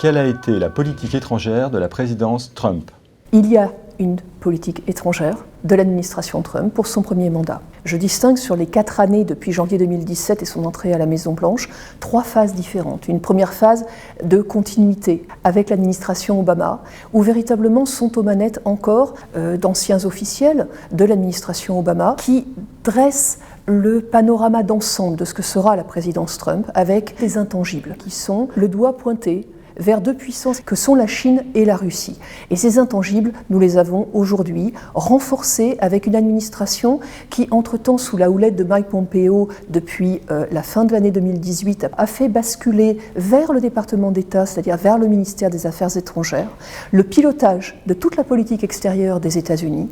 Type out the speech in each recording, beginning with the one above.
Quelle a été la politique étrangère de la présidence Trump ? Il y a une politique étrangère de l'administration Trump pour son premier mandat. Je distingue sur les 4 années depuis janvier 2017 et son entrée à la Maison-Blanche 3 phases différentes. Une première phase de continuité avec l'administration Obama, où véritablement sont aux manettes encore d'anciens officiels de l'administration Obama qui dressent le panorama d'ensemble de ce que sera la présidence Trump avec des intangibles qui sont le doigt pointé vers 2 puissances que sont la Chine et la Russie. Et ces intangibles, nous les avons aujourd'hui renforcés avec une administration qui, entre-temps, sous la houlette de Mike Pompeo, depuis la fin de l'année 2018, a fait basculer vers le département d'État, c'est-à-dire vers le ministère des Affaires étrangères, le pilotage de toute la politique extérieure des États-Unis,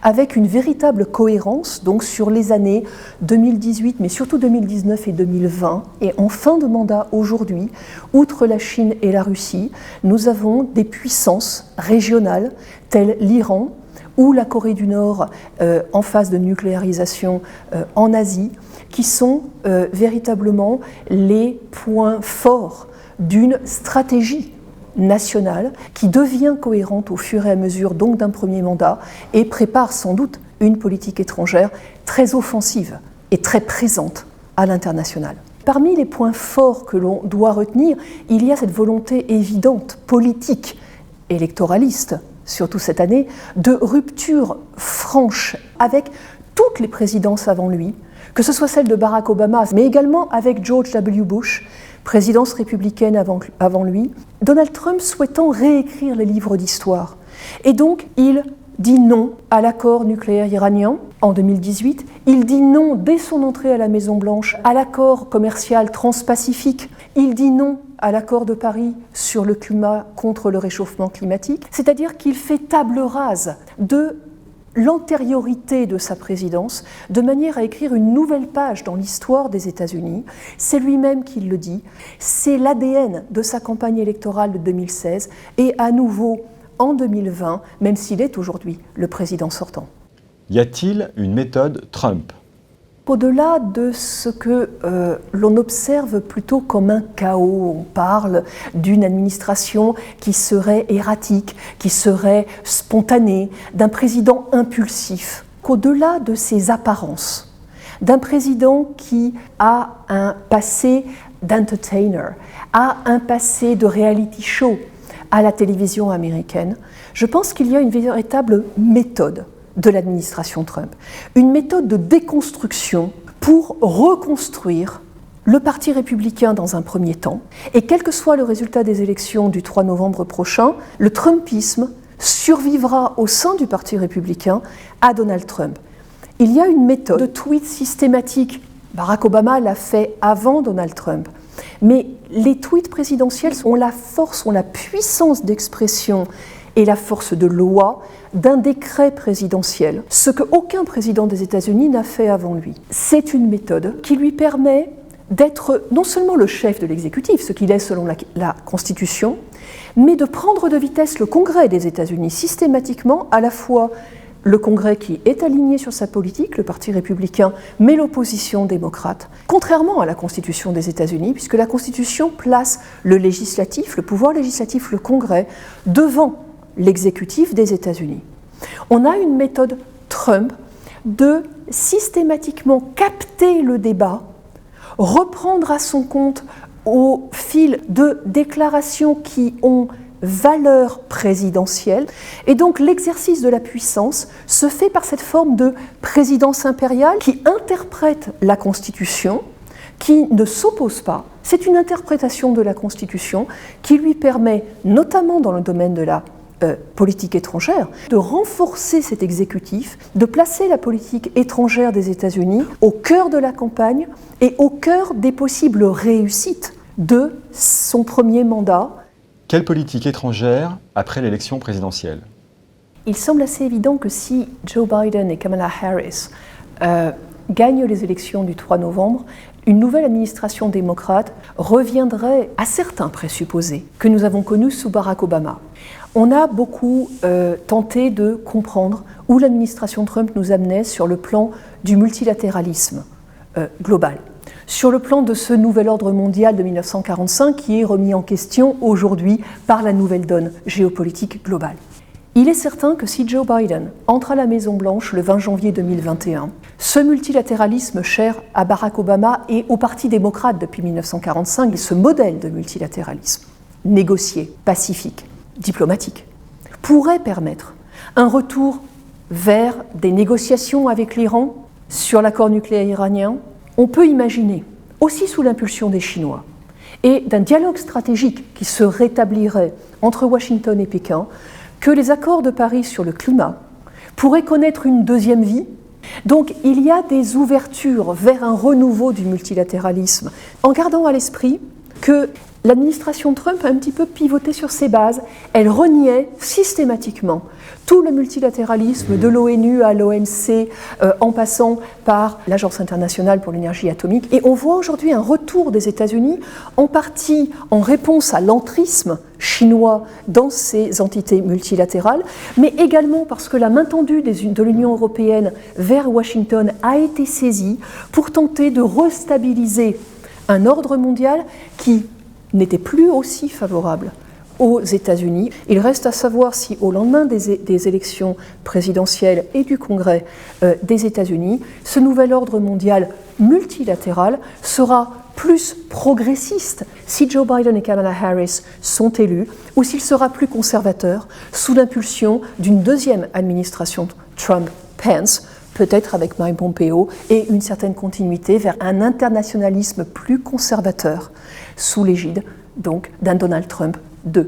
avec une véritable cohérence donc sur les années 2018, mais surtout 2019 et 2020. Et en fin de mandat aujourd'hui, outre la Chine et la Russie, nous avons des puissances régionales telles l'Iran ou la Corée du Nord en phase de nucléarisation en Asie, qui sont véritablement les points forts d'une stratégie nationale qui devient cohérente au fur et à mesure donc d'un premier mandat et prépare sans doute une politique étrangère très offensive et très présente à l'international. Parmi les points forts que l'on doit retenir, il y a cette volonté évidente, politique, électoraliste, surtout cette année, de rupture franche avec toutes les présidences avant lui, que ce soit celle de Barack Obama, mais également avec George W. Bush, présidence républicaine avant lui, Donald Trump souhaitant réécrire les livres d'histoire. Et donc, il dit non à l'accord nucléaire iranien en 2018. Il dit non, dès son entrée à la Maison-Blanche, à l'accord commercial transpacifique. Il dit non à l'accord de Paris sur le climat contre le réchauffement climatique. C'est-à-dire qu'il fait table rase de l'antériorité de sa présidence, de manière à écrire une nouvelle page dans l'histoire des États-Unis. C'est lui-même qui le dit, c'est l'ADN de sa campagne électorale de 2016 et à nouveau en 2020, même s'il est aujourd'hui le président sortant. Y a-t-il une méthode Trump ? Au-delà de ce que l'on observe plutôt comme un chaos, on parle d'une administration qui serait erratique, qui serait spontanée, d'un président impulsif, qu'au-delà de ces apparences, d'un président qui a un passé d'entertainer, a un passé de reality show à la télévision américaine, je pense qu'il y a une véritable méthode de l'administration Trump. Une méthode de déconstruction pour reconstruire le Parti républicain dans un premier temps. Et quel que soit le résultat des élections du 3 novembre prochain, le Trumpisme survivra au sein du Parti républicain à Donald Trump. Il y a une méthode de tweets systématiques. Barack Obama l'a fait avant Donald Trump. Mais les tweets présidentiels ont la force, ont la puissance d'expression et la force de loi d'un décret présidentiel, ce qu'aucun président des États-Unis n'a fait avant lui. C'est une méthode qui lui permet d'être non seulement le chef de l'exécutif, ce qu'il est selon la Constitution, mais de prendre de vitesse le Congrès des États-Unis systématiquement, à la fois le Congrès qui est aligné sur sa politique, le Parti républicain, mais l'opposition démocrate, contrairement à la Constitution des États-Unis, puisque la Constitution place le législatif, le pouvoir législatif, le Congrès, devant l'exécutif des États-Unis. On a une méthode Trump de systématiquement capter le débat, reprendre à son compte au fil de déclarations qui ont valeur présidentielle. Et donc l'exercice de la puissance se fait par cette forme de présidence impériale qui interprète la Constitution, qui ne s'oppose pas. C'est une interprétation de la Constitution qui lui permet, notamment dans le domaine de la politique étrangère, de renforcer cet exécutif, de placer la politique étrangère des États-Unis au cœur de la campagne et au cœur des possibles réussites de son premier mandat. Quelle politique étrangère après l'élection présidentielle ? Il semble assez évident que si Joe Biden et Kamala Harris gagnent les élections du 3 novembre, une nouvelle administration démocrate reviendrait à certains présupposés que nous avons connus sous Barack Obama. On a beaucoup tenté de comprendre où l'administration Trump nous amenait sur le plan du multilatéralisme global. sur le plan de ce nouvel ordre mondial de 1945 qui est remis en question aujourd'hui par la nouvelle donne géopolitique globale. Il est certain que si Joe Biden entre à la Maison-Blanche le 20 janvier 2021, ce multilatéralisme cher à Barack Obama et au Parti démocrate depuis 1945, et ce modèle de multilatéralisme négocié, pacifique, diplomatique, pourrait permettre un retour vers des négociations avec l'Iran sur l'accord nucléaire iranien, on peut imaginer, aussi sous l'impulsion des Chinois, et d'un dialogue stratégique qui se rétablirait entre Washington et Pékin, que les accords de Paris sur le climat pourraient connaître une deuxième vie. Donc il y a des ouvertures vers un renouveau du multilatéralisme, en gardant à l'esprit que l'administration Trump a un petit peu pivoté sur ses bases. Elle reniait systématiquement tout le multilatéralisme de l'ONU à l'OMC, en passant par l'Agence internationale pour l'énergie atomique. Et on voit aujourd'hui un retour des États-Unis, en partie en réponse à l'entrisme chinois dans ces entités multilatérales, mais également parce que la main tendue de l'Union européenne vers Washington a été saisie pour tenter de restabiliser un ordre mondial qui n'était plus aussi favorable aux États-Unis. Il reste à savoir si, au lendemain des élections présidentielles et du Congrès des États-Unis, ce nouvel ordre mondial multilatéral sera plus progressiste si Joe Biden et Kamala Harris sont élus, ou s'il sera plus conservateur sous l'impulsion d'une deuxième administration Trump-Pence, peut-être avec Mike Pompeo, et une certaine continuité vers un internationalisme plus conservateur sous l'égide donc d'un Donald Trump II.